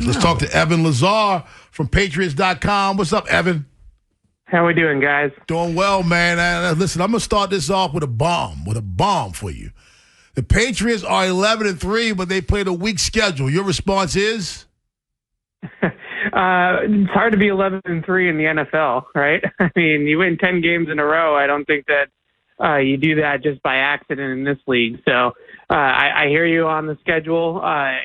Let's talk to Evan Lazar from Patriots.com. What's up, Evan? How we doing, guys? Doing well, man. Listen, I'm going to start this off with a bomb for you. The Patriots are 11-3, but they played a weak schedule. Your response is? It's hard to be 11-3 in the NFL, right? I mean, you win 10 games in a row. I don't think that you do that just by accident in this league. So I hear you on the schedule.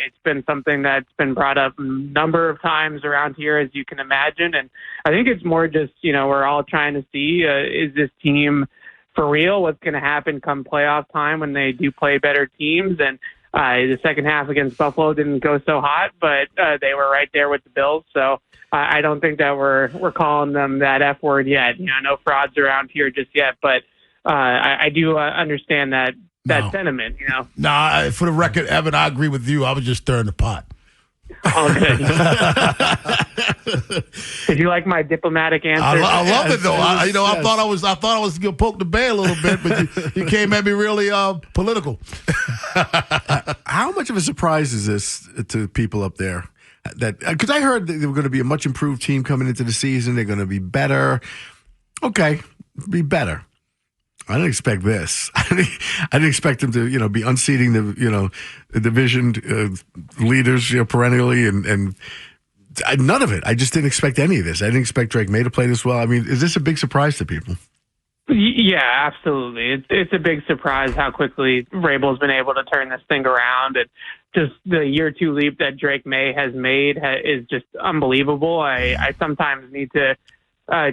It's been something that's been brought up a number of times around here, as you can imagine. And I think it's more just, we're all trying to see, is this team for real? What's going to happen come playoff time when they do play better teams? And the second half against Buffalo didn't go so hot, but they were right there with the Bills. So I don't think that we're calling them that F word yet. No frauds around here just yet, but I do understand that sentiment. Nah, for the record, Evan, I agree with you. I was just stirring the pot. Okay. Did you like my diplomatic answer? I love it though. I thought I was gonna poke the bear a little bit, but you came at me really political. How much of a surprise is this to people up there? That because I heard that they were going to be a much improved team coming into the season. They're going to be better. Okay, be better. I didn't expect this. I didn't expect them to, be unseating the division leaders, perennially, and none of it. I just didn't expect any of this. I didn't expect Drake May to play this well. I mean, is this a big surprise to people? Yeah, absolutely. It's a big surprise how quickly Vrabel's been able to turn this thing around, and just the year two leap that Drake May has made is just unbelievable. I sometimes need to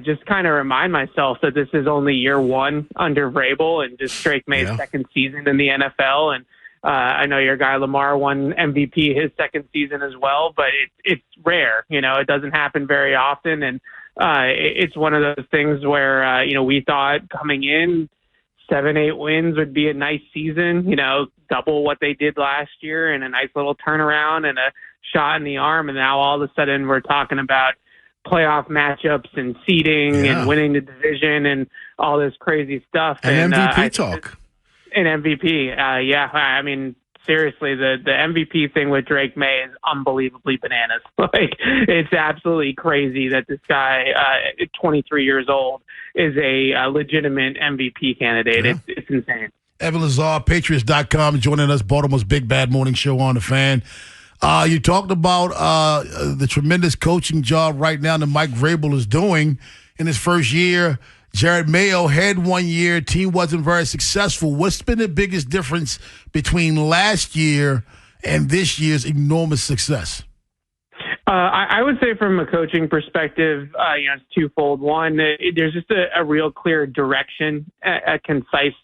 just kind of remind myself that this is only year one under Vrabel and just Drake May's second season in the NFL. And I know your guy Lamar won MVP his second season as well, but it's rare. It doesn't happen very often. And it's one of those things where, we thought coming in 7-8 wins would be a nice season, double what they did last year and a nice little turnaround and a shot in the arm. And now all of a sudden we're talking about playoff matchups and seeding and winning the division and all this crazy stuff. And MVP talk. And MVP. I mean, seriously, the MVP thing with Drake May is unbelievably bananas. It's absolutely crazy that this guy, 23 years old, is a legitimate MVP candidate. Yeah. It's insane. Evan Lazar, Patriots.com, joining us, Baltimore's Big Bad Morning Show on the Fan. You talked about the tremendous coaching job right now that Mike Vrabel is doing in his first year. Jared Mayo had 1 year. Team wasn't very successful. What's been the biggest difference between last year and this year's enormous success? I would say from a coaching perspective, it's twofold. One, there's just a real clear direction, a concise,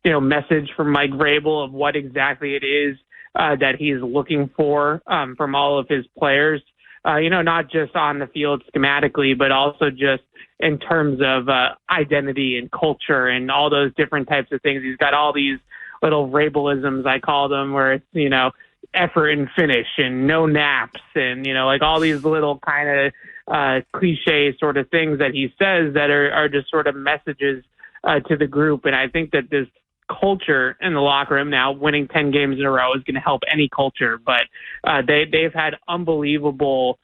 message from Mike Vrabel of what exactly it is that he's looking for from all of his players, not just on the field schematically, but also just in terms of identity and culture and all those different types of things. He's got all these little Vrabelisms, I call them, where it's, effort and finish and no naps and, all these little kind of cliche sort of things that he says that are just sort of messages to the group. And I think that this culture in the locker room now, winning 10 games in a row is going to help any culture, but they've had unbelievable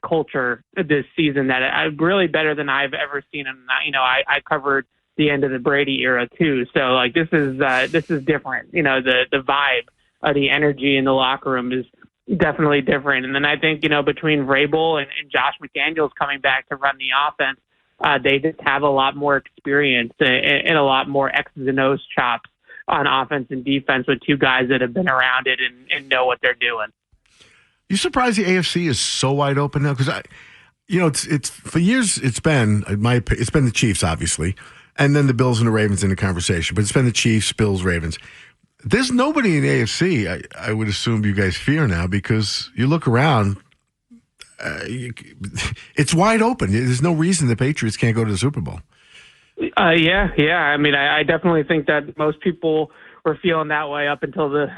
culture this season that really better than I've ever seen. And I covered the end of the Brady era too, so this is different. The vibe, the energy in the locker room is definitely different. And then I think between Vrabel and Josh McDaniels coming back to run the offense, they just have a lot more experience and a lot more X's and O's chops on offense and defense with two guys that have been around it and know what they're doing. You surprised the AFC is so wide open now? Because it's for years it's been the Chiefs obviously, and then the Bills and the Ravens in the conversation. But it's been the Chiefs, Bills, Ravens. There's nobody in the AFC I would assume you guys fear now because you look around. It's wide open. There's no reason the Patriots can't go to the Super Bowl. Yeah. I mean, I definitely think that most people were feeling that way up until the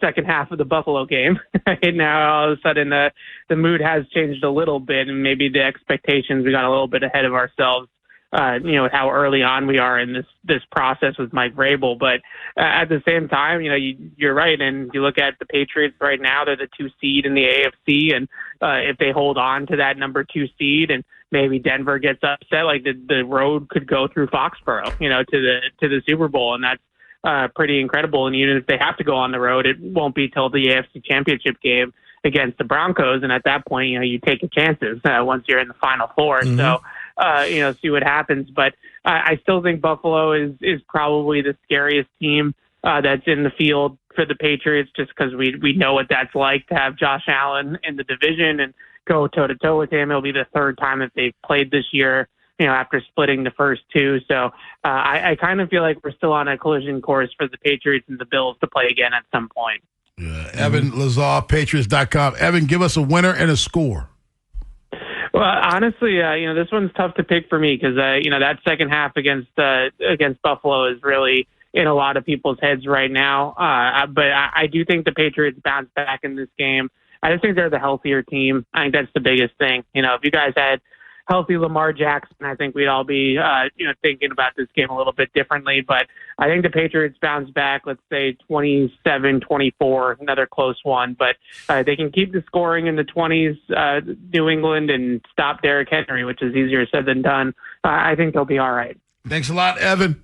second half of the Buffalo game. And now all of a sudden the mood has changed a little bit, and maybe the expectations, we got a little bit ahead of ourselves with how early on we are in this process with Mike Vrabel. But at the same time, you're right. And you look at the Patriots right now, they're the 2 seed in the AFC. And if they hold on to that number 2 seed and maybe Denver gets upset, like the road could go through Foxborough, to the Super Bowl. And that's pretty incredible. And even if they have to go on the road, it won't be till the AFC Championship game against the Broncos. And at that point, you take your chances once you're in the Final Four. Mm-hmm. So, see what happens. But I still think Buffalo is probably the scariest team that's in the field for the Patriots, just because we know what that's like to have Josh Allen in the division and go toe-to-toe with him. It'll be the third time that they've played this year, after splitting the first 2. So I kind of feel like we're still on a collision course for the Patriots and the Bills to play again at some point. Yeah. Evan Lazar, Patriots.com. Evan, give us a winner and a score. Well, honestly, this one's tough to pick for me because, that second half against Buffalo is really in a lot of people's heads right now. But I do think the Patriots bounce back in this game. I just think they're the healthier team. I think that's the biggest thing. If you guys had healthy Lamar Jackson, I think we'd all be, thinking about this game a little bit differently. But I think the Patriots bounce back, let's say 27-24, another close one. But they can keep the scoring in the 20s, New England, and stop Derrick Henry, which is easier said than done. I think they'll be all right. Thanks a lot, Evan.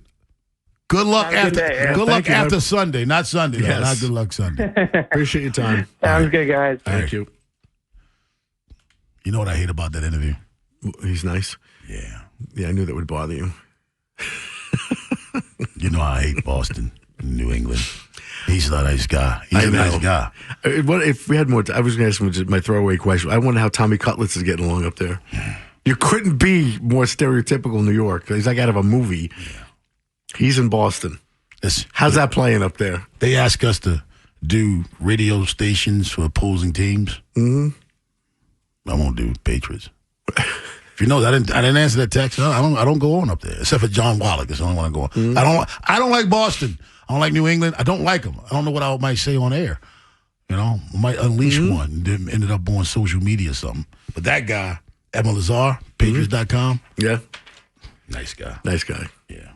Good luck after Sunday, not Sunday. Yes. Not good luck Sunday. Appreciate your time. Sounds good, guys. Thank you. You know what I hate about that interview? He's nice. Yeah. Yeah, I knew that would bother you. You know I hate Boston, New England. He's a nice guy. He's a nice guy. What if we had more? I was going to ask him my throwaway question. I wonder how Tommy Cutlets is getting along up there. You couldn't be more stereotypical New York. He's like out of a movie. Yeah. He's in Boston. How's that playing up there? They ask us to do radio stations for opposing teams. Mm-hmm. I won't do Patriots. If you know, I didn't answer that text. I don't go on up there except for John Wallach. That's the only one I go on. Mm-hmm. I don't like Boston. I don't like New England. I don't like them. I don't know what I might say on air. I might unleash one. Then ended up on social media or something. But that guy, Evan Lazar, Patriots.com. Yeah, nice guy. Nice guy. Yeah.